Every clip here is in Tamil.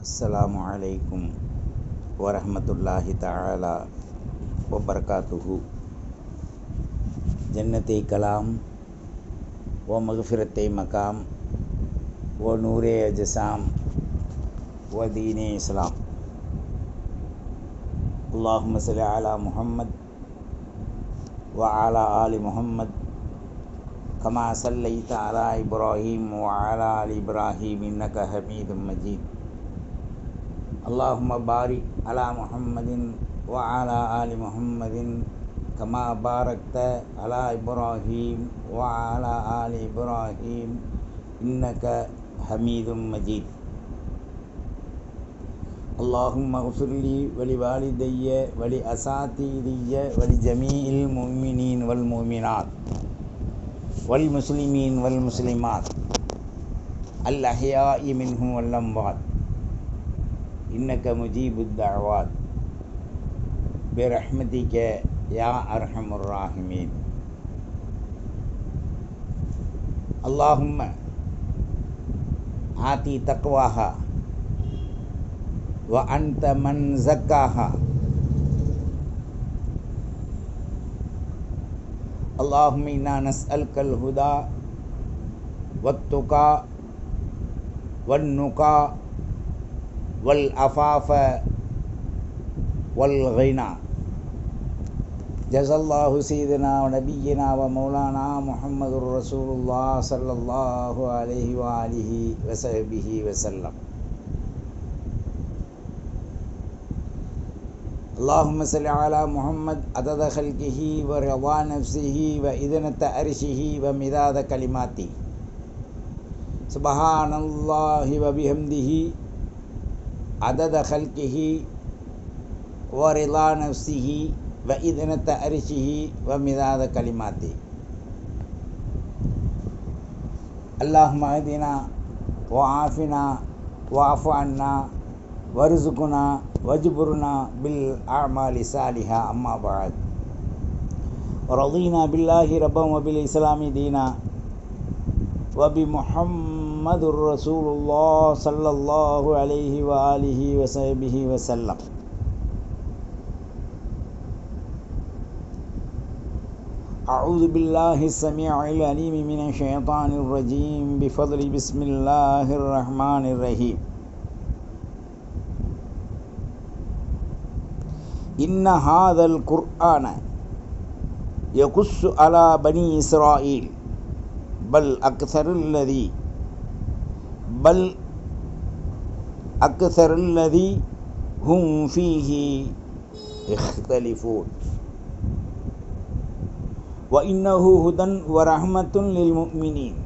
அஸ்ஸலாமு அலைக்கும் வரஹ்மத்துல்லாஹி தஆலா வபரகாத்துஹு. ஜன்னத்தை கலாம் வ மக்ஃபிரத்தை மகாம் வ நூரே அஜசாம் வ தீனே இஸ்லாம். அல்லாஹும்ம ஸல்லி அலா முஹம்மத் வ அலா ஆலி முஹம்மத் கமா ஸல்லைத அலா இப்ராஹீம் வ அலா ஆலி இப்ராஹீம் இன்னக ஹமீதும் மஜீத். அல்லாஹும்ம பாரிக் அலா முஹம்மதின் வ அலா ஆலி முஹம்மதின் கமா பாரக்த அலா இப்ராஹீம் வ அலா ஆலி இப்ராஹீம் இன்னக ஹமீதும் மஜீத். அல்லாஹும்ம உஃபிர்லி வலி வாலிதைய வலி அசாத்தீதிய வலி ஜமீஇல் முஃமினீன் வல் முஃமினாத் வல் முஸ்லிமீன் வல் முஸ்லிமாத் அல் அஹ்யாஇ மின்ஹும் வல் அம்வாத் இன்னக முஜீபுத் தஅவாத் பிரஹ்மதிக யா அர்ஹமுர் ராஹிமீன். அல்லாஹும்ம ஆதி தக்வாஹா வ அன்த மன் ஸக்காஹா. அல்லாஹும்ம இன்னா நஸ்அலுக்கல் ஹுதா வத்துகா வன்னுகா வல் அஃபாஃப வல் கினா. ஜஸல்லாஹு சய்யிதனா வ நபிய்யினா வ மௌலானா முஹம்மதுர் ரசூலுல்லாஹ் ஸல்லல்லாஹு அலைஹி வ ஆலிஹி வ ஸஹ்பிஹி வ ஸல்லம். அல்லாஹும்ம ஸல்லி அலா முஹம்மத் அதத ஹல்கிஹி வ ரிதா நஃப்ஸிஹி வ இதனத அர்ஷிஹி வ மிதாத கலிமாத்தி. சுப்ஹானல்லாஹி வ பிஹம்திஹி அதத ஹல்கிஹி வ ரிதா நஃப்ஸிஹி வ இதனத அர்ஷிஹி வ மிதாத கலிமாத்தி. அல்லாஹும்ம அஹ்தினா வ ஆஃபினா வ அஃபு அன்னா வர்ஸுக்னா வஜ்புர்னா பில் அஅமாலி ஸாலிஹா. அம்மா பஅத். ரதீனா பில்லாஹி ரப்பன் வ பில் இஸ்லாமி தீனா வ பி முஹம்மதுர் ரசூலுல்லாஹ் ஸல்லல்லாஹு அலைஹி வ ஆலிஹி வ ஸஹ்பிஹி வ ஸல்லம். அஊது பில்லாஹி ஸமீஇல் அலீம் மினஷ் ஷைத்தானிர் ரஜீம். பிஃபத்லி பிஸ்மில்லாஹிர் ரஹ்மானிர் ரஹீம். இன்ன ஹாதல் குர்ஆன யகுஸ்ஸு அலா பனி இஸ்ராயீல் பல் அக்ஸருல்லதி ஹும் ஃபீஹி இக்தலிஃபூன் வ இன்னஹு ஹுதன் வ ரஹ்மத்துன் லில் முஃமினீன்.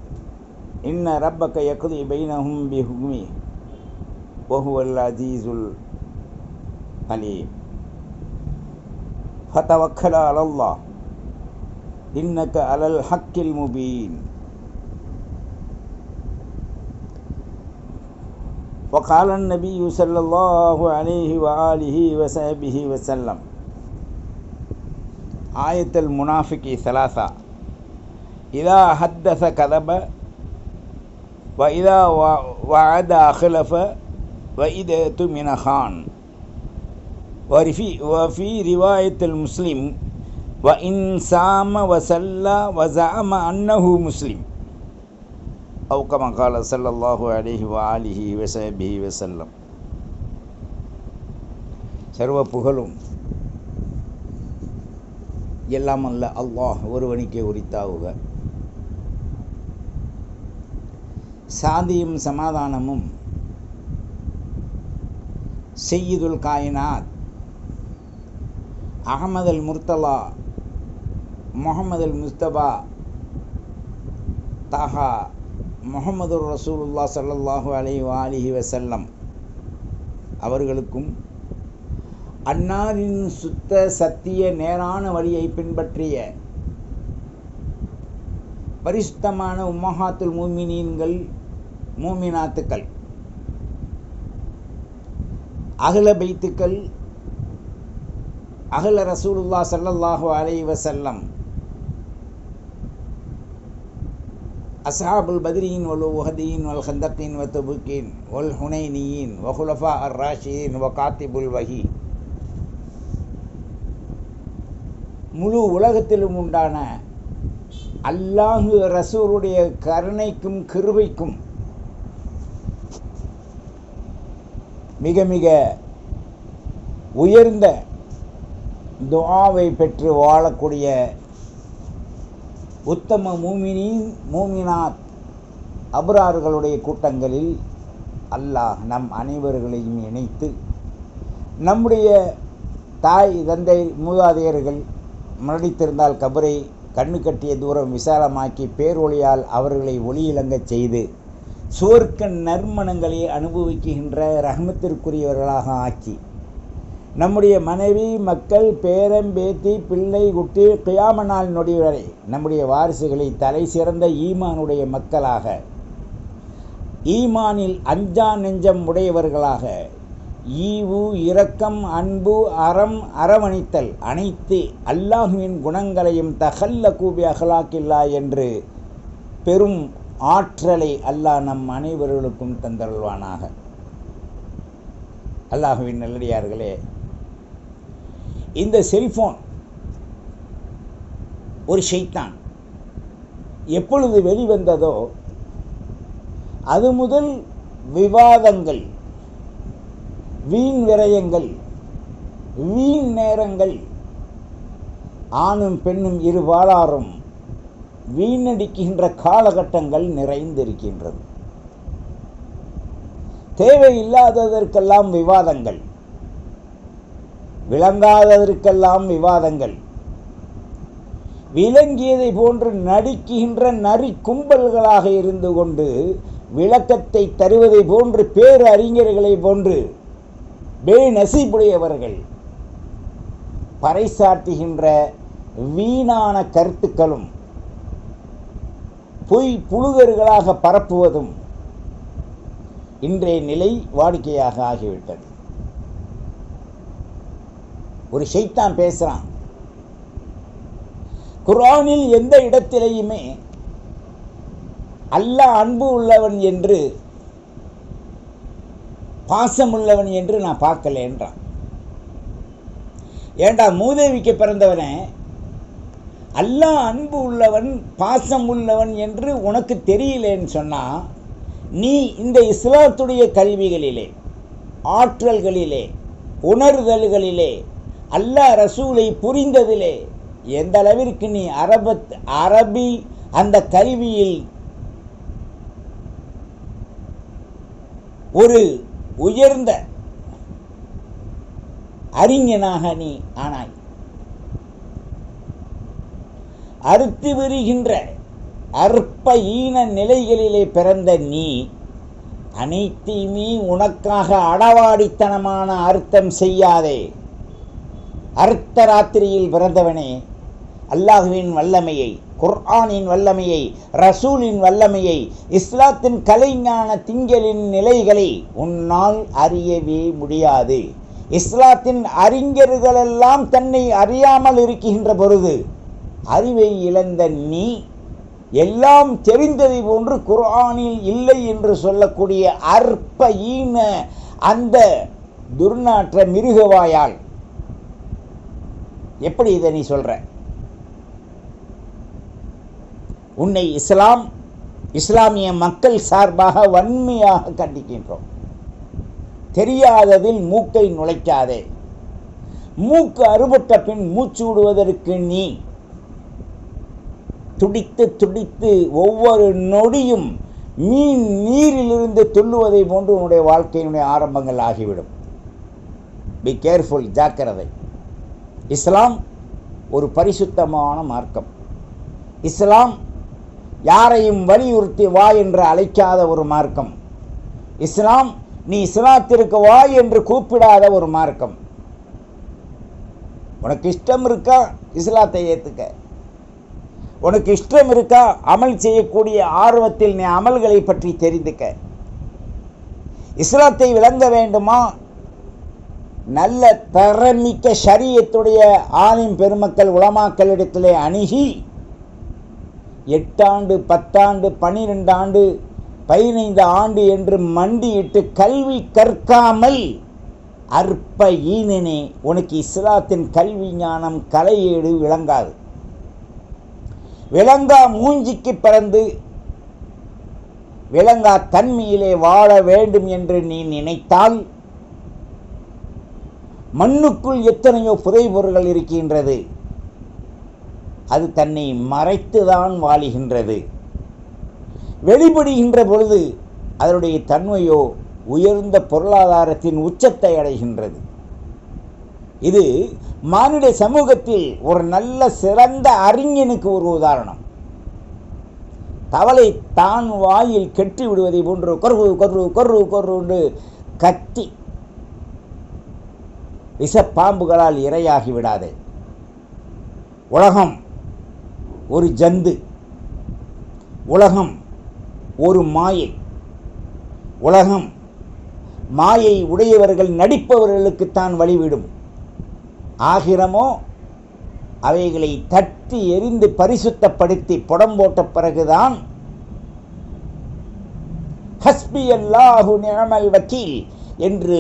இன்ன ரப்பக யக்தி பைனஹும் பிஹுக்மிஹி வ ஹுவல் அஸீஸுல் அலீம். ஃபதவக்கல் அலல்லாஹ் இன்னக அலல் ஹக்கில் முபீன். وقال النبي صلى الله عليه وآله وصحبه وسلم. آية المنافق ثلاثة: إذا حدث كذب وإذا وعد أخلف وإذا اؤتمن خان. وفي رواية المسلم وإن صام وصلى وزعم أنه مسلم أو كما قال صلى الله عليه وآله وصحبه وسلم. சர்வ புகழும் எல்லாம் அல்ல அல்லாஹ் ஒருவனுக்கே உரித்தாவுக. சாந்தியும் சமாதானமும் சய்யிதுல் காயினாத் அஹமது அல் முர்த்தலா முஹம்மது அல் முஸ்தபா தாஹா முஹம்மது ரசூலுல்லாஹ் ஸல்லல்லாஹு அலைஹி வ ஆலிஹி வஸல்லம் அவர்களுக்கும் அன்னாரின் சுத்த சத்திய நேரான வழியை பின்பற்றிய பரிசுத்தமான உம்மஹாத்துல் முஃமினீன்கள் மூமினாத்துக்கள் அஹ்ல பைத்துக்கள் அஹ்ல ரசூலுல்லாஹ் ஸல்லல்லாஹு அலைஹி வஸல்லம் அஸ்ஹாபுல் பத்ரீன் வல் உஹதீன் வல் ஹந்தகீன் வ தபூக்கீன் வல் ஹுனைனியின் வ குலஃபா அர் ராஷிதீன் வ காத்திபுல் வஹி. முழு உலகத்திலும் உண்டான அல்லாஹு ரசூலுடைய கருணைக்கும் கிருபைக்கும் மிக மிக உயர்ந்த துஆவை பெற்று வாழக்கூடிய உத்தம மூமினீன் மூமினாத் அப்ரார்களுடைய கூட்டங்களில் அல்லாஹ் நம் அனைவர்களையும் இணைத்து நம்முடைய தாய் தந்தை மூதாதையர்கள் மரணித்திருந்தால் கபரை கண்ணு கட்டிய தூரம் விசாலமாக்கி பேரொளியால் அவர்களை ஒளியிலங்கச் செய்து சுவர்க்க நற்மணங்களை அனுபவிக்கின்ற ரஹ்மத்திற்குரியவர்களாக ஆக்கி நம்முடைய மனைவி மக்கள் பேரம் பேத்தி பிள்ளை குட்டி கியாம நாள் நொடி வரை நம்முடைய வாரிசுகளை தலை சிறந்த ஈமானுடைய மக்களாக ஈமானில் அஞ்சா நெஞ்சம் உடையவர்களாக ஈவு இரக்கம் அன்பு அறம் அரவணைத்தல் அனைத்து அல்லாஹுவின் குணங்களையும் தகல்ல கூபி அகலாக்கில்லா என்று பெரும் ஆற்றலை அல்லாஹ் நம் அனைவர்களுக்கும் தந்தருள்வானாக. அல்லாஹுவின் நல்லடியார்களே, இந்த செல்போன் ஒரு ஷைத்தான் எப்பொழுது வெளிவந்ததோ அது முதல் விவாதங்கள், வீண் விரயங்கள், வீண் நேரங்கள், ஆணும் பெண்ணும் இருபாலாரும் வீணடிக்கின்ற காலகட்டங்கள் நிறைந்திருக்கின்றது. தேவையில்லாததற்கெல்லாம் விவாதங்கள், விளங்காததற்கெல்லாம் விவாதங்கள், விளங்கியதை போன்று நடிக்கின்ற நரி கும்பல்களாக இருந்து கொண்டு விளக்கத்தை தருவதை போன்று பேரறிஞர்களை போன்று பேநசீபுடையவர்கள் பறைசாற்றுகின்ற வீணான கருத்துக்களும் பொய் புழுகர்களாக பரப்புவதும் இன்றைய நிலை வாடிக்கையாக ஆகிவிட்டது. ஒரு ஷைத்தான் பேசுறான். குர்ஆனில் எந்த இடத்திலேயுமே அல்லாஹ் அன்பு உள்ளவன் என்று பாசம் உள்ளவன் என்று நான் பார்க்கல என்றான். ஏண்டா மூதேவிக்கு பிறந்தவனே, அல்லாஹ் அன்பு உள்ளவன் பாசம் உள்ளவன் என்று உனக்கு தெரியலேன்னு சொன்னா, நீ இந்த இஸ்லாத்துடைய கல்விகளிலே, ஆற்றல்களிலே, உணர்தல்களிலே, அல்லாஹ் ரசூலை புரிந்ததிலே எந்த அளவிற்கு நீ அரபி அந்த கல்வியில் ஒரு உயர்ந்த அறிஞனாக நீ ஆனாய். அறுத்து வருகின்ற அற்ப ஈன நிலைகளிலே பிறந்த நீ அனைத்தையுமே உனக்காக அடவாடித்தனமான அர்த்தம் செய்யாதே. அர்த்த ராத்திரியில் பிறந்தவனே, அல்லாஹுவின் வல்லமையை, குர்ஆனின் வல்லமையை, ரசூலின் வல்லமையை, இஸ்லாத்தின் கலைஞான திங்களின் நிலைகளை உன்னால் அறியவே முடியாது. இஸ்லாத்தின் அறிஞர்களெல்லாம் தன்னை அறியாமல் இருக்கின்ற பொழுது அறிவை இழந்த நீ எல்லாம் தெரிந்ததை போன்று குர்ஆனில் இல்லை என்று சொல்லக்கூடிய அற்ப ஈன அந்த துர்நாற்ற மிருகவாயால் எப்படி இதை நீ சொல்ற? உன்னை இஸ்லாமிய மக்கள் சார்பாக வன்மையாக கண்டிக்கின்றோம். தெரியாததில் மூக்கை நுழைக்காதே. மூக்கு அறுபட்ட பின் மூச்சு விடுவதற்கு நீ துடித்து துடித்து ஒவ்வொரு நொடியும் மீன் நீரிலிருந்து துள்ளுவதை போன்று உன்னுடைய வாழ்க்கையினுடைய ஆரம்பங்கள் ஆகிவிடும். பி கேர்ஃபுல், ஜாக்கிரதை. இஸ்லாம் ஒரு பரிசுத்தமான மார்க்கம். இஸ்லாம் யாரையும் வலியுறுத்தி வா என்று அழைக்காத ஒரு மார்க்கம். இஸ்லாம் நீ இஸ்லாத்திற்கு வா என்று கூப்பிடாத ஒரு மார்க்கம். உனக்கு இஷ்டம் இருக்கா இஸ்லாத்தை ஏற்றுக்க. உனக்கு இஷ்டம் இருக்கா அமல் செய்யக்கூடிய ஆர்வத்தில் நீ அமல்களை பற்றி தெரிந்துக்க. இஸ்லாத்தை விளங்க வேண்டுமா? நல்ல தரமிக்க ஷரியத்துடைய ஆலிம் பெருமக்கள் உலமாக்களிடத்திலே அணுகி 8 ஆண்டு 10 ஆண்டு 12 ஆண்டு 15 ஆண்டு என்று மண்டியிட்டு கல்வி கற்காமல் அற்ப ஈனனே, உனக்கு இஸ்லாத்தின் கல்வி ஞானம் கலையேடு விளங்காது. விளங்கா மூஞ்சிக்கு பிறந்து விளங்கா தன்மையிலே வாழ வேண்டும் என்று நீ நினைத்தால் மண்ணுக்குள் எத்தனையோ புதைபொருள்கள் இருக்கின்றது. அது தன்னை மறைத்துதான் வாழுகின்றது. வெளிப்படுகின்ற பொழுது அதனுடைய தன்மையோ உயர்ந்த பொருளாதாரத்தின் உச்சத்தை அடைகின்றது. இது மானிட சமூகத்தில் ஒரு நல்ல சிறந்த அறிஞனுக்கு ஒரு உதாரணம். தவளை தான் வாயில் கெட்டி விடுவதை போன்று கொர்ரு கொர்ரு கொர்ரு கொர்ரு கத்தி விஷப்பாம்புகளால் இரையாகி விடாதே. உலகம் ஒரு ஜந்து, உலகம் ஒரு மாயை. உலகம் மாயை உடையவர்கள் நடிப்பவர்களுக்குத்தான் வழிவிடும். ஆகிரமோ அவைகளை தட்டி எரிந்து பரிசுத்தப்படுத்தி புடம் போட்ட பிறகுதான் ஹஸ்பி அல்லாஹு நிஅமல் வக்கீல் என்று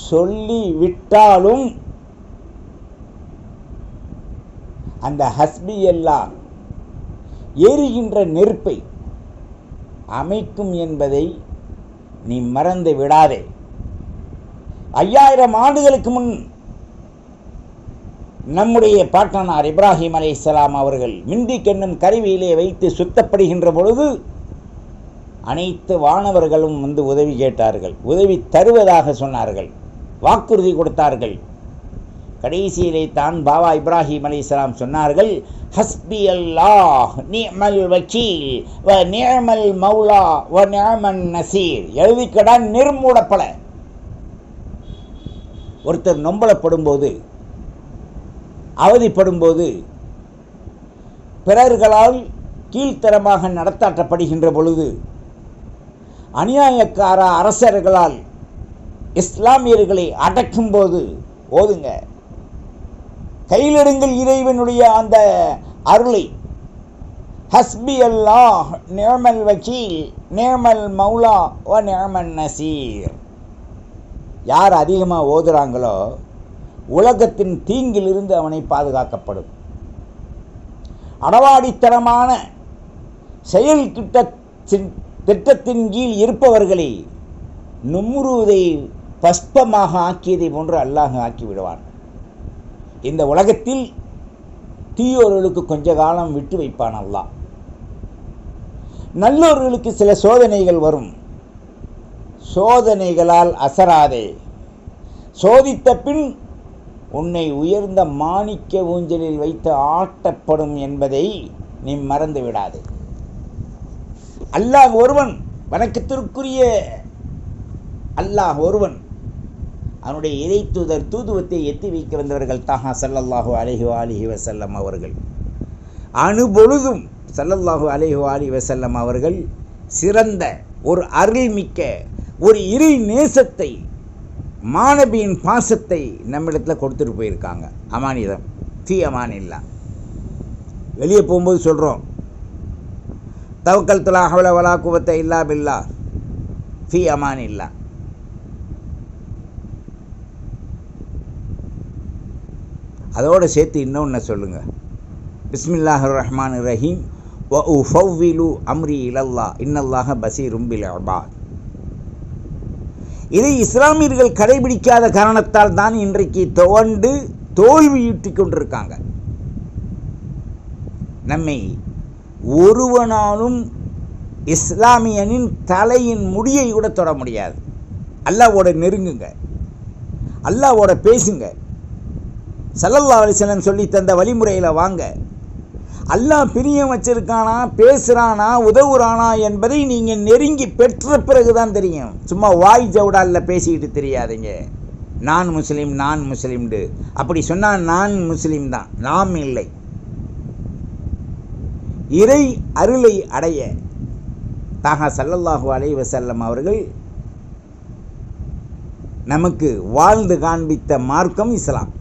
சொல்லி விட்டாலும் அந்த ஹஸ்பி அல்லாஹ் எரிகின்ற நெருப்பை அமைக்கும் என்பதை நீ மறந்து விடாதே. 5000 ஆண்டுகளுக்கு முன் நம்முடைய பாட்டனார் இப்ராஹிம் அலைஹிஸ்ஸலாம் அவர்கள் மின்திக் என்னும் கருவியிலே வைத்து சுத்தப்படுகின்ற பொழுது அனைத்து வானவர்களும் வந்து உதவி கேட்டார்கள். உதவி தருவதாக சொன்னார்கள், வாக்குறுதி கொடுத்தார்கள். கடைசியிலே தான் பாபா இப்ராஹிம் அலைஹிஸ்ஸலாம் சொன்னார்கள், ஹஸ்பி அல்லாஹ் நிஅமல் வக்கீல் வ நிஅமல் மௌலா வ நிஅமன் நசீர். எழுதிக்கடா நிர்மூடப்பட. ஒருத்தர் நொம்பலப்படும் போது, அவதிப்படும்போது, பிறர்களால் கீழ்த்தரமாக நடத்தாட்டப்படுகின்ற பொழுது, அநியாயக்கார அரசர்களால் இஸ்லாமியர்களை அடக்கும் போது ஓதுங்க, கையிலெடுங்கள் இறைவனுடைய அந்த அருளை. ஹஸ்பி அல்லாஹ் நிஅமல் வக்கீல் நிஅமல் மௌலா வ நிஅமன் நசீர். யார் அதிகமாக ஓதுறாங்களோ உலகத்தின் தீங்கிலிருந்து அவனை பாதுகாக்கப்படும். அடவாடித்தனமான செயல் திட்டத்தின் கீழ் இருப்பவர்களை நும்ரூதை பஸ்பமாக ஆக்கியதை போன்று அல்லாஹ் ஆக்கிவிடுவான். இந்த உலகத்தில் தீயோர்களுக்கு கொஞ்ச காலம் விட்டு வைப்பான் அல்லாஹ். நல்லோர்களுக்கு சில சோதனைகள் வரும். சோதனைகளால் அசராதே. சோதித்த பின் உன்னை உயர்ந்த மாணிக்க ஊஞ்சலில் வைத்து ஆட்டப்படும் என்பதை நீ மறந்து விடாதே. அல்லாஹ் ஒருவன், வணக்கத்திற்குரிய அல்லாஹ் ஒருவன். அவனுடைய இறை தூதர் தூதுவத்தை எத்தி வைக்க வந்தவர்கள் தாஹா ஸல்லல்லாஹு அலைஹி வஸல்லம் அவர்கள். அணுபொழுதும் ஸல்லல்லாஹு அலைஹி வஸல்லம் அவர்கள் சிறந்த ஒரு அருள்மிக்க ஒரு இறை நேசத்தை, மாணவியின் பாசத்தை நம்மிடத்தில் கொடுத்துட்டு போயிருக்காங்க. அமானிதம், ஃபீ அமானில்லா. வெளியே போகும்போது சொல்கிறோம், தவக்கல்து லா ஹவ்ல வலா குவத்த இல்லா பில்லாஹ் ஃபீ அமானில்லா. அதோடு சேர்த்து இன்னொன்று சொல்லுங்கள், பிஸ்மில்லாஹிர் ரஹ்மானிர் ரஹீம் வ உஃபவ்விலு அம்ரி இலல்லாஹ் இன்னல்லாஹ பஸீரும் பில் இபாத். இதை இஸ்லாமியர்கள் கடைபிடிக்காத காரணத்தால் தான் இன்றைக்கு துவண்டு தோல்வியுற்றி கொண்டிருக்காங்க. நம்மை ஒருவனாலும் இஸ்லாமியனின் தலையின் முடியை கூட தொட முடியாது. அல்லாஹ்வோட நெருங்குங்க, அல்லாஹ்வோட பேசுங்க, ஸல்லல்லாஹு அலைஹி வஸல்லம் சொல்லி தந்த வழிமுறையில் வாங்க. அல்லாஹ் பிரியம் வச்சிருக்கானா, பேசுகிறானா, உதவுறானா என்பதை நீங்கள் நெருங்கி பெற்ற பிறகு தான் தெரியும். சும்மா வாய் ஜவுடாலில் பேசிக்கிட்டு தெரியாதீங்க. நான் முஸ்லீம் நான் முஸ்லீம்டு அப்படி சொன்னால் நான் முஸ்லீம் தான், நாம் இல்லை. இறை அருளை அடைய தாஹா ஸல்லல்லாஹு அலைஹி வஸல்லம் அவர்கள் நமக்கு வாழ்ந்து காண்பித்த மார்க்கம் இஸ்லாம்.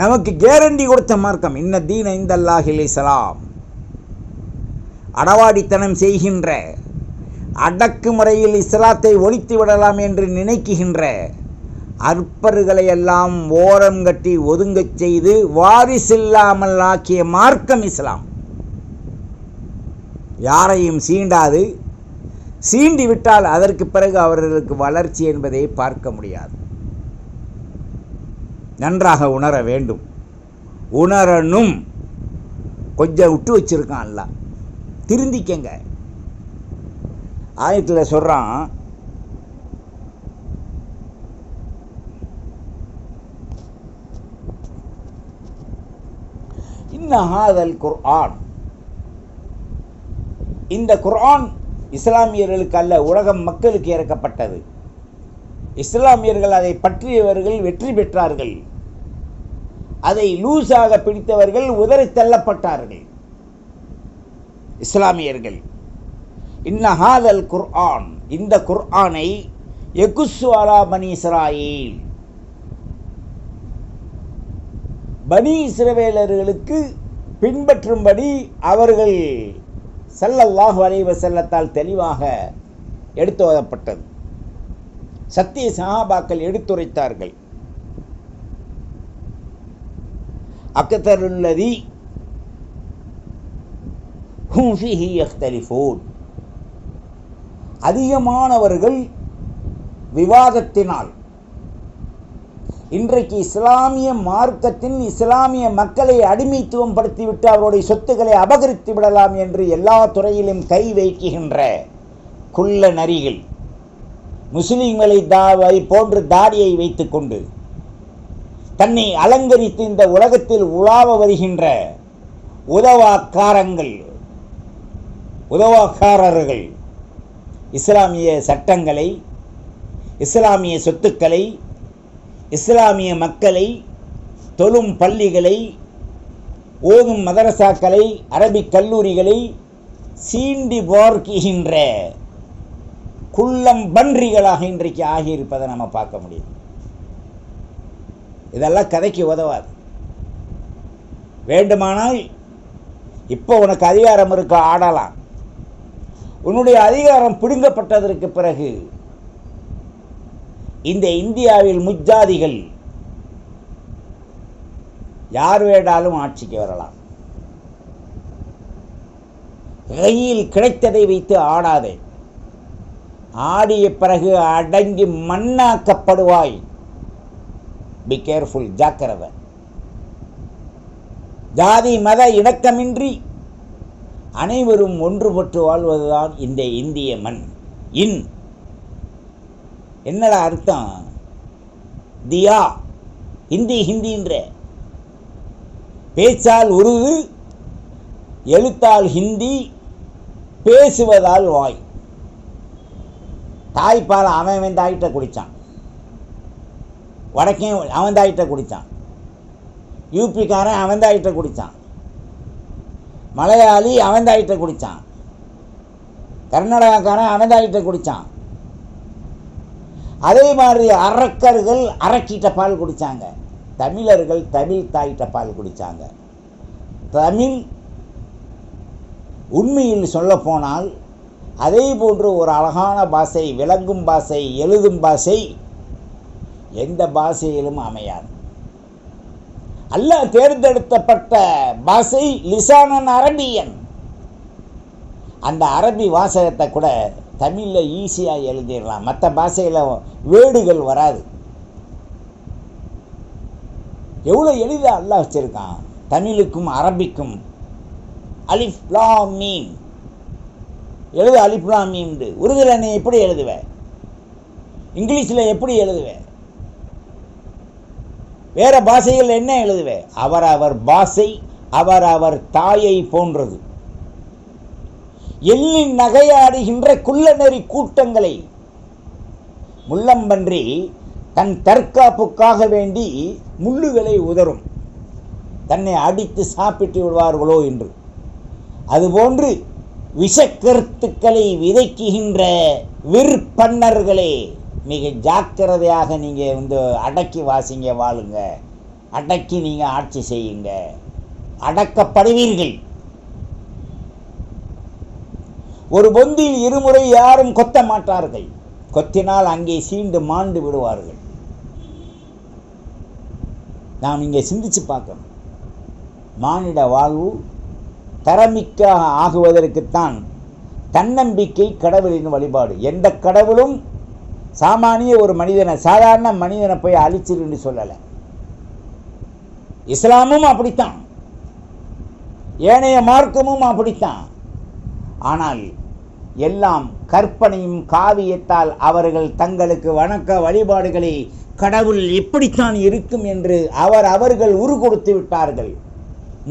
நமக்கு கேரண்டி கொடுத்த மார்க்கம், இன்ன தீன இந்தல்லாஹில் இஸ்லாம். அடவாடித்தனம் செய்கின்ற, அடக்குமுறையில் இஸ்லாத்தை ஒழித்து விடலாம் என்று நினைக்குகின்ற அற்பர்களை எல்லாம் ஓரம் கட்டி ஒதுங்கச் செய்து வாரிசில்லாமல் ஆக்கிய மார்க்கம் இஸ்லாம். யாரையும் சீண்டாது, சீண்டி விட்டால் அதற்கு பிறகு அவர்களுக்கு வளர்ச்சி என்பதை பார்க்க முடியாது. நன்றாக உணர வேண்டும், உணரணும். கொஞ்சம் விட்டு வச்சிருக்கான் அல்ல, திருந்திக்கங்க. ஆயத்தில் சொல்றான், இன்ன ஹாதல் குர்ஆன், இந்த குர்ஆன் இஸ்லாமியர்களுக்கு அல்ல, உலகம் மக்களுக்கு இறக்கப்பட்டது. இஸ்லாமியர்கள் அதை பற்றியவர்கள் வெற்றி பெற்றார்கள், அதை லூசாக பிடித்தவர்கள் உதறி தள்ளப்பட்டார்கள். இஸ்லாமியர்கள் இன்ன ஹாதல் குர்ஆன், இந்த குர்ஆனை யகுஸ்ஸு அலா பனி இஸ்ராயீல், பனி இஸ்ரவேலர்களுக்கு பின்பற்றும்படி அவர்கள் ஸல்லல்லாஹு அலைஹி வஸல்லத்தால் தெளிவாக எடுத்துரைக்கப்பட்டது. சத்திய சஹாபாக்கள் எடுத்துரைத்தார்கள். அக்தருல்லதி ஹும் ஃபீஹி யக்தலிஃபூன், அதிகமானவர்கள் விவாதத்தினால் இன்றைக்கு இஸ்லாமிய மார்க்கத்தின் இஸ்லாமிய மக்களை அடிமைத்துவம் படுத்திவிட்டு அவருடைய சொத்துக்களை அபகரித்து விடலாம் என்று எல்லா துறையிலும் கை வைக்கின்ற குள்ள நரிகள், முஸ்லிம்களை போன்று தாடியை வைத்துக்கொண்டு தன்னை அலங்கரித்து இந்த உலகத்தில் உலாவ வருகின்ற உதவாக்காரர்கள் இஸ்லாமிய சட்டங்களை, இஸ்லாமிய சொத்துக்களை, இஸ்லாமிய மக்களை, தொழும் பள்ளிகளை, ஓதும் மதரசாக்களை, அரபிக் கல்லூரிகளை சீண்டி பார்க்கின்ற குள்ளம் பன்றிகளாக இன்றைக்கு ஆகியிருப்பதை நம்ம பார்க்க முடியும். இதெல்லாம் கதைக்கு உதவாது. வேண்டுமானால் இப்போ உனக்கு அதிகாரம் இருக்க ஆடலாம். உன்னுடைய அதிகாரம் பிடுங்கப்பட்டதற்கு பிறகு இந்த இந்தியாவில் முஜாதிகள் யார் வேண்டாலும் ஆட்சிக்கு வரலாம். கையில் கிடைத்ததை வைத்து ஆடாதே. ஆடிய பிறகு அடங்கி மண்ணாக்கப்படுவாய். பி கேர்ஃபுல், ஜாக்கிரதை. ஜாதி மத இணக்கமின்றி அனைவரும் ஒன்றுபட்டு வாழ்வதுதான் இந்த இந்திய மண். என்னடா அர்த்தம்? தியா ஹிந்தின்ற பேச்சால் உருது, எழுத்தால் ஹிந்தி, பேசுவதால் வாய். தாய்ப்பால் அவன் தாயிட்ட குடித்தான், வடக்கே அவன் தாயிட்ட குடித்தான், யூபிக்காரன் அவன் தாயிட்ட குடித்தான், மலையாளி அவன் தாயிட்ட குடித்தான், கர்நாடகாக்காரன் அவன் தாயிட்ட குடித்தான். அதே மாதிரி அரக்கர்கள் அரக்கிட்ட பால் குடித்தாங்க, தமிழர்கள் தமிழ் தாயிட்ட பால் குடித்தாங்க. தமிழ் உண்மையில் சொல்லப்போனால் அதே போன்று ஒரு அழகான பாஷை, விளங்கும் பாஷை, எழுதும் பாஷை எந்த பாஷையிலும் அமையாது. அல்லாஹ் தேர்ந்தெடுக்கப்பட்ட பாஷை லிசானன் அரபியன். அந்த அரபி வாசகத்தை கூட தமிழில் ஈஸியாக எழுதிடலாம், மற்ற பாஷையில் வேர்டுகள் வராது. எவ்வளோ எளிதாக அல்லாஹ் வச்சுருக்கான். தமிழுக்கும் அரபிக்கும் அலிஃப் லாம் மீம் எழுது, அலிஃப் லாம் மீம். உருதுல நீ எப்படி எழுதுவேன்? இங்கிலீஷில் எப்படி எழுதுவேன்? வேறு பாஷைகள் என்ன எழுதுவேன்? அவர் பாஷை அவர் தாயை போன்றது. எள்ளின் நகையாடுகின்ற குள்ளநெறி கூட்டங்களை முள்ளம்பன்றி தன் தற்காப்புக்காக வேண்டி முள்ளுகளை உதறும், தன்னை அடித்து சாப்பிட்டு விடுவார்களோ என்று. அதுபோன்று விஷக்கருத்துக்களை விதைக்குகின்ற விற்பன்னர்களே, மிக ஜாக்கிரதையாக நீங்கள் அடக்கி வாசிங்க, வாழுங்க, அடக்கி நீங்கள் ஆட்சி செய்யுங்க, அடக்கப்படுவீர்கள். ஒரு பொந்தில் இருமுறை யாரும் கொத்த மாட்டார்கள். கொத்தினால் அங்கே சீண்டு மாண்டு விடுவார்கள். நாம் இங்கே சிந்திச்சு பார்க்கணும். மானிட வாழ்வு தரமிக்க ஆகுவதற்குத்தான் தன்னம்பிக்கை கடவுளின் வழிபாடு. எந்த கடவுளும் சாமானிய ஒரு மனிதனை, சாதாரண மனிதனை போய் அழிச்சிருன்னு சொல்லலை. இஸ்லாமும் அப்படித்தான், ஏனைய மார்க்கமும் அப்படித்தான். ஆனால் எல்லாம் கற்பனையும் காவியத்தால் அவர்கள் தங்களுக்கு வணக்க வழிபாடுகளை கடவுள் எப்படித்தான் இருக்கும் என்று அவர்கள் உரு கொடுத்து விட்டார்கள்.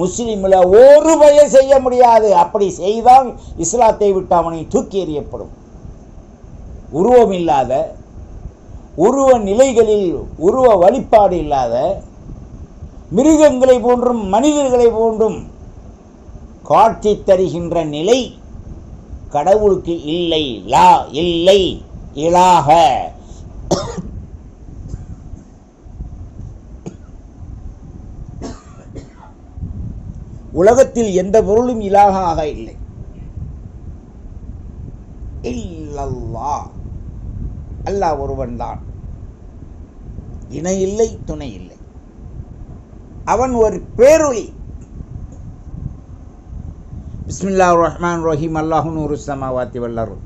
முஸ்லிம்ல ஒரு வய செய்ய முடியாது. அப்படி செய்தால் இஸ்லாத்தை விட்டு அவனை தூக்கி எறியப்படும். உருவம் இல்லாத, உருவ நிலைகளில் உருவ வழிபாடு இல்லாத, மிருகங்களை போன்றும் மனிதர்களை போன்றும் காட்சி தருகின்ற நிலை கடவுளுக்கு இல்லை. லா இல்லை இலாக. உலகத்தில் எந்த பொருளும் இலாகாக இல்லை. இல்லல்லாஹ், அல்லாஹ் ஒருவன் தான், இணை இல்லை, துணை இல்லை. அவன் ஒரு பேரொளி. பிஸ்மில்லாஹிர் ரஹ்மானிர் ரஹீம். அல்லாஹு நூறு ஸமாவாத்தி வல் அர்த்.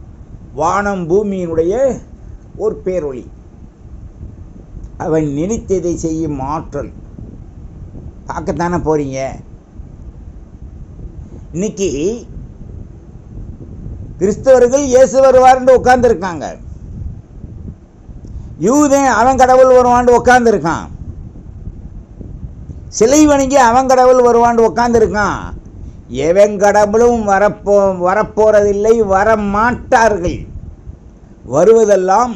வானம் பூமியினுடைய ஒரு பேரொளி. அவன் நினைத்ததை செய்யும் ஆற்றல். பார்க்கத்தானே போறீங்க. இன்னைக்கு கிறிஸ்தவர்கள் இயேசு வருவார்னு உட்கார்ந்துருக்காங்க. யூதன் அவன் கடவுள் வருவான்னு உட்கார்ந்துருக்கான். சிலை வணங்கி அவன் கடவுள் வருவான்னு உட்கார்ந்துருக்கான். எவன் கடவுளும் வரப்போறதில்லை, வரமாட்டார்கள். வருவதெல்லாம்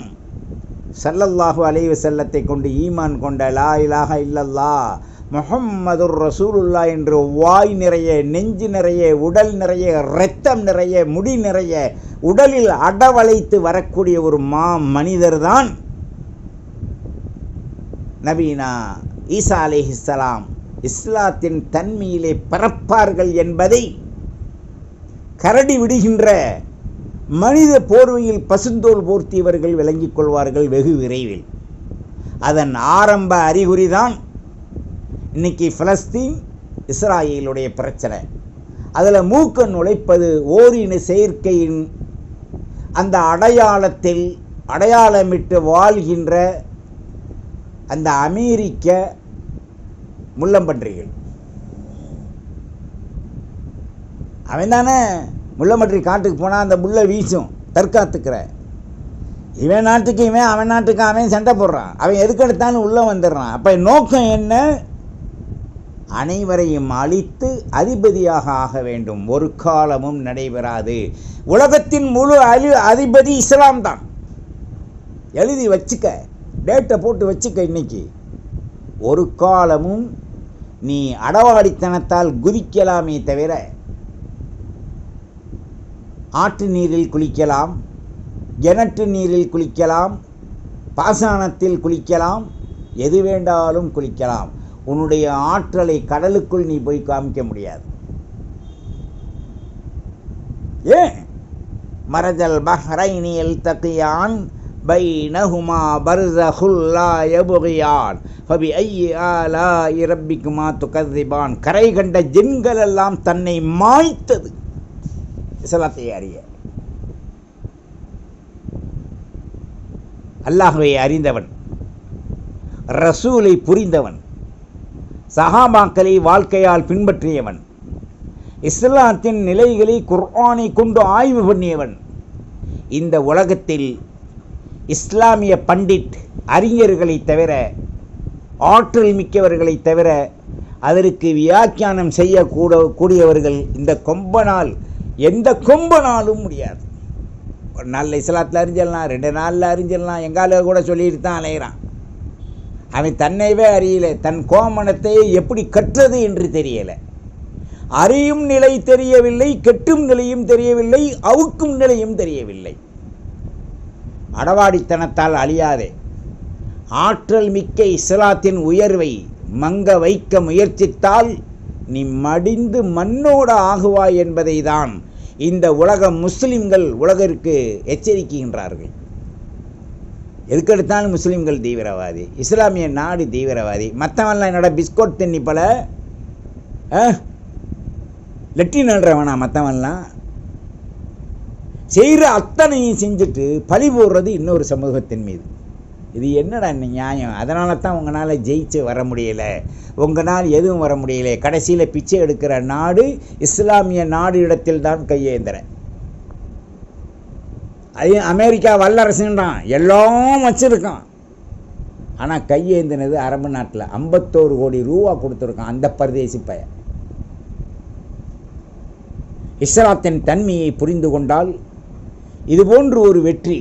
ஸல்லல்லாஹு அலைஹி வஸல்லத்தை கொண்டு ஈமான் கொண்ட லா இலாஹ இல்லல்லாஹ் முஹம்மதுர் ரசூலுல்லாஹ் என்று வாய் நிறைய, நெஞ்சு நிறைய, உடல் நிறைய, இரத்தம் நிறைய, முடி நிறைய, உடலில் அடவளைத்து வரக்கூடிய ஒரு மனிதர் தான் நபீனா ஈசா அலைஹிஸ்ஸலாம். இஸ்லாத்தின் தன்மையிலே பிறப்பார்கள் என்பதை கரடி விடுகின்ற மனித போர்வையில் பசுந்தோல் போர்த்தியவர்கள் விளங்கிக் கொள்வார்கள் வெகு விரைவில். அதன் ஆரம்ப அறிகுறிதான் இன்னைக்கு பிலஸ்தீன் இஸ்ராயேலுடைய பிரச்சனை. அதில் மூக்க நுழைப்பது ஓரின செயற்கையின் அந்த அடையாளத்தில் அடையாளமிட்டு வாழ்கின்ற அந்த அமெரிக்க முள்ளம்பன்றிகள். அவன் தானே முள்ளம்பன்றி காட்டுக்கு போனால் அந்த முள்ளை வீசும் தற்காத்துக்கிற. இவன் நாட்டுக்கு இவன், அவன் நாட்டுக்கு அவன் சண்டை போடுறான். அவன் எதுக்கு எடுத்தாலும் உள்ளே வந்துடுறான். அப்போ நோக்கம் என்ன? அனைவரையும் அழித்து அதிபதியாக ஆக வேண்டும். ஒரு காலமும் நடைபெறாது. உலகத்தின் முழு அதிபதி இஸ்லாம் தான். எழுதி வச்சுக்க, டேட்டை போட்டு வச்சுக்க. இன்னைக்கு ஒரு காலமும் நீ அடவாடித்தனத்தால் குதிக்கலாமே தவிர ஆற்று நீரில் குளிக்கலாம், கிணற்று நீரில் குளிக்கலாம், பாசானத்தில் குளிக்கலாம், எது வேண்டாலும் குளிக்கலாம். உன்னுடைய ஆற்றலை கடலுக்குள் நீ போய் காமிக்க முடியாது. ஏன்? மரஜல் பஹ்ரைனி யல்தகியான் பைனஹுமா பர்ஸஹுல் லா யப்கியான் ஃபபிஐயி ஆலாஇ ரப்பிக்குமா துகذிபான். கரை கண்ட ஜின்கள் எல்லாம் தன்னை மாய்த்தது. இஸ்லாத்தை அறிய, அல்லாஹ்வை அறிந்தவன், ரசூலை புரிந்தவன், சஹாபாக்களை வாழ்க்கையால் பின்பற்றியவன், இஸ்லாத்தின் நிலைகளை குர்ஆனை கொண்டு ஆய்வு பண்ணியவன். இந்த உலகத்தில் இஸ்லாமிய பண்டிட் அறிஞர்களை தவிர, ஆற்றல் மிக்கவர்களை தவிர அதற்கு வியாக்கியானம் செய்யக்கூடியவர்கள் இந்த கொம்பனால் எந்த கொம்பனாலும் முடியாது. ஒரு நாளில் இஸ்லாத்தில் அறிஞ்சிடலாம், 2 நாளில் அறிஞ்சிடலாம். எங்கால கூட சொல்லிட்டு தான் அலைகிறான். அவன் தன்னைவே அறியலை. தன் கோமணத்தை எப்படி கற்றது என்று தெரியலை. அறியும் நிலை தெரியவில்லை, கெட்டும் நிலையும் தெரியவில்லை, அவுக்கும் நிலையும் தெரியவில்லை. அடவாடித்தனத்தால் அழியாதே. ஆற்றல் மிக்க இஸ்லாத்தின் உயர்வை மங்க வைக்க முயற்சித்தால் நீ மடிந்து மண்ணோடு ஆகுவாய் என்பதை தான் இந்த உலக முஸ்லிம்கள் உலகிற்கு எச்சரிக்கின்றார்கள். எதுக்கெடுத்தாலும் முஸ்லீம்கள் தீவிரவாதி, இஸ்லாமிய நாடு தீவிரவாதி, மற்றவன்லாம் என்னோட பிஸ்கோட் தண்ணி போல லெட்டின் நடுறவனா மற்றவன்லாம் செய்கிற அத்தனையும் செஞ்சுட்டு பழி போடுறது இன்னொரு சமூகத்தின் மீது. இது என்னடா நியாயம்? அதனால தான் உங்களால் ஜெயிச்சு வர முடியலை, உங்களால் எதுவும் வர முடியலை. கடைசியில் பிச்சை எடுக்கிற நாடு இஸ்லாமிய நாடு இடத்தில் தான் கையேந்திர. அது அமெரிக்கா வல்லரசுன்றான், எல்லாம் வச்சுருக்கான். ஆனால் கையேந்தினது அரபு நாட்டில் 51 கோடி ரூபா கொடுத்துருக்கான் அந்த பரதேசி பையன். இஸ்லாத்தின் தன்மையை புரிந்து கொண்டால் இதுபோன்று ஒரு வெற்றி,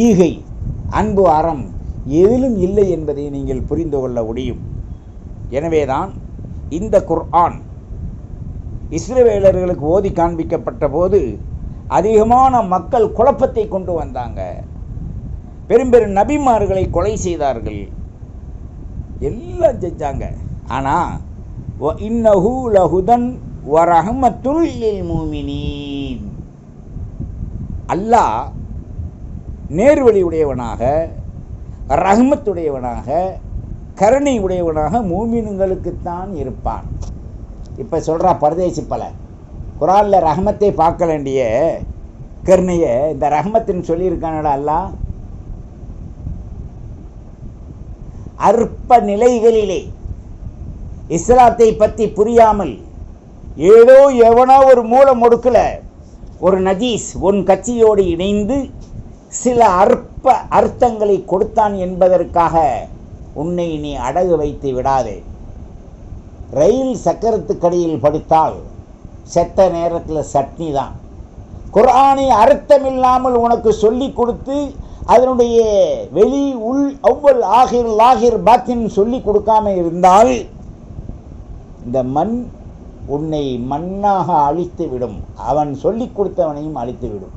ஈகை, அன்பு, அறம் எதிலும் இல்லை என்பதை நீங்கள் புரிந்து கொள்ள முடியும். எனவேதான் இந்த குர்ஆன் இஸ்ரவேலர்களுக்கு ஓதி காண்பிக்கப்பட்ட போது அதிகமான மக்கள் குழப்பத்தை கொண்டு வந்தாங்க. பெரும் நபிமார்களை கொலை செய்தார்கள், எல்லாம் செஞ்சாங்க. ஆனால் இன்னஹு லஹுதன் வரஹ்மத்துல் லில் முஃமினீன், அல்லாஹ் நேர்வழி உடையவனாக, ரஹ்மத்துடையவனாக, கருணை உடையவனாக மூமின்களுக்குத்தான் இருப்பான். இப்போ சொல்கிறா பரதேசி பல குரானில் ரஹ்மத்தை பார்க்க வேண்டிய கருணையை இந்த ரஹ்மத்துன்னு சொல்லியிருக்கானடா அல்லாஹ். அற்ப நிலைகளிலே இஸ்லாத்தை பற்றி புரியாமல் ஏதோ எவனோ ஒரு மூல முடுக்கில் ஒரு நஜீஸ் உன் கட்சியோடு இணைந்து சில அற்ப அர்த்தங்களை கொடுத்தான் என்பதற்காக உன்னை நீ அடகு வைத்து விடாதே. ரயில் சக்கரத்துக்கடியில் படுத்தால் செத்த நேரத்தில் சட்னி தான். குர்ஆனை அர்த்தமில்லாமல் உனக்கு சொல்லி கொடுத்து அதனுடைய வெளி உள் அவ்வல் ஆகிர் லாகிர் பாத்தின் சொல்லி கொடுக்காம இருந்தால் இந்த மண் உன்னை மண்ணாக அழித்து விடும், அவன் சொல்லி கொடுத்தவனையும் அழித்து விடும்.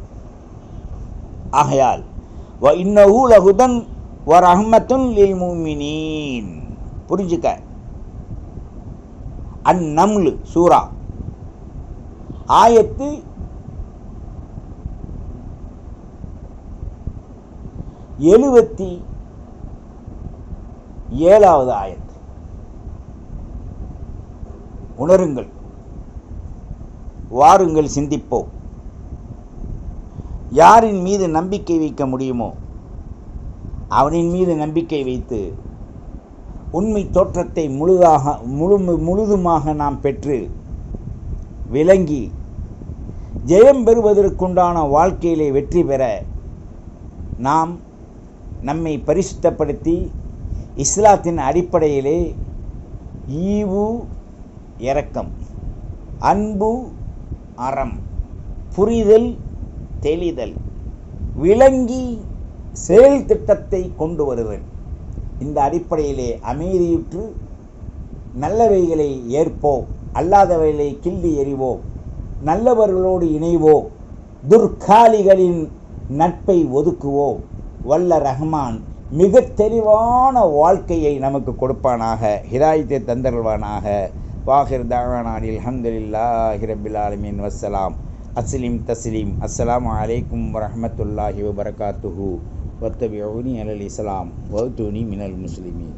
ஆகையால் இன்னஹு லஹுதன் வரஹ்மத்துல் லில் முஃமினீன், புரிஞ்சுக்க. அந்நம்லு சூரா ஆயத்து 77வது ஆயத்து. உணருங்கள், வாருங்கள், சிந்திப்போம். யாரின் மீது நம்பிக்கை வைக்க முடியுமோ அவனின் மீது நம்பிக்கை வைத்து உண்மை தோற்றத்தை முழுதுமாக நாம் பெற்று விளங்கி ஜெயம் பெறுவதற்குண்டான வாழ்க்கையிலே வெற்றி பெற நாம் நம்மை பரிசுத்தப்படுத்தி இஸ்லாத்தின் அடிப்படையிலே ஈவு, இரக்கம், அன்பு, அறம், புரிதல், தெளிதல், விளங்கி செயல் திட்டத்தை கொண்டு வருதல், இந்த அடிப்படையிலே அமைதியுற்று நல்லவைகளை ஏற்போம், அல்லாதவைகளை கிள்ளி எறிவோம், நல்லவர்களோடு இணைவோம், துர்காலிகளின் நட்பை ஒதுக்குவோம். வல்ல ரஹ்மான் மிக தெளிவான வாழ்க்கையை நமக்கு கொடுப்பானாக, ஹிதாயத்தை தந்தருள்வானாக. வாஹிர் தாவானானில் அல்ஹம்துலில்லாஹி ரப்பில் ஆலமீன். வஸ்ஸலாம். அஸ்லிம் தஸ்லீம். அஸ்ஸலாமு அலைக்கும் வரஹ்மத்துல்லாஹி வபரகாத்துஹு. வத்தபிஊனி அலல் இஸ்லாம் வஅத்தூனி மினல் முஸ்லிமீன்.